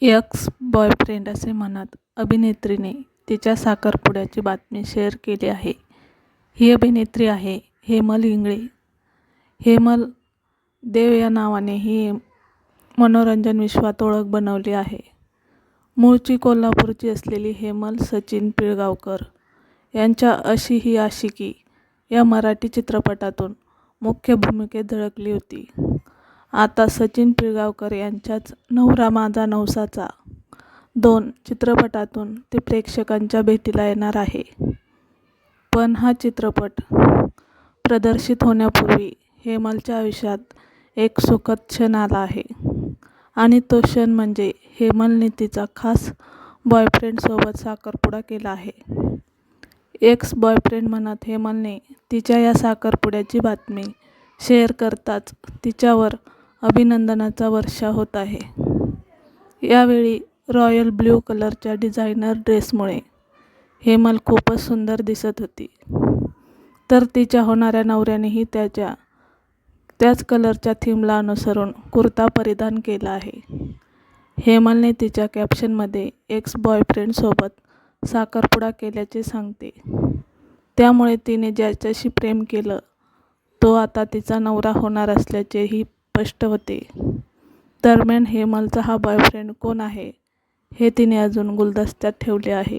Ex boyfriend असे म्हणत अभिनेत्रीने तिच्या साखरपुड्याची बातमी शेअर केली आहे. ही अभिनेत्री आहे हेमल इंगळे. हेमल देव या नावाने ही मनोरंजन विश्वात ओळख बनवली आहे. मूळची कोल्हापूरची असलेली हेमल सचिन पिळगावकर यांच्या अशी ही आशिकी या मराठी चित्रपटातून मुख्य भूमिकेत झळकली होती. आता सचिन पिळगावकर यांच्याच नवरा माझा नवसाचा 2 चित्रपटातून ती प्रेक्षकांच्या भेटीला येणार आहे. पण हा चित्रपट प्रदर्शित होण्यापूर्वी हेमलच्या आयुष्यात एक सुखद क्षण आला आहे आणि तो क्षण म्हणजे हेमलने तिचा खास बॉयफ्रेंडसोबत साखरपुडा केला आहे. एक्स बॉयफ्रेंड म्हणत हेमलने तिच्या या साखरपुड्याची बातमी शेअर करताच तिच्यावर अभिनंदनाचा वर्षाव होत आहे. यावेळी रॉयल ब्ल्यू कलरच्या डिझायनर ड्रेसमुळे हेमल खूपच सुंदर दिसत होती. तर तिच्या होणाऱ्या नवऱ्यानेही त्याच कलरच्या थीमला अनुसरून कुर्ता परिधान केला आहे. हेमलने तिच्या कॅप्शनमध्ये एक्स बॉयफ्रेंडसोबत साखरपुडा केल्याचे सांगते. त्यामुळे तिने ज्याच्याशी प्रेम केलं तो आता तिचा नवरा होणार असल्याचेही स्पष्ट होते. दरम्यान हेमलचा हा बॉयफ्रेंड कोण आहे हे तिने अजून गुलदस्त्यात ठेवले आहे.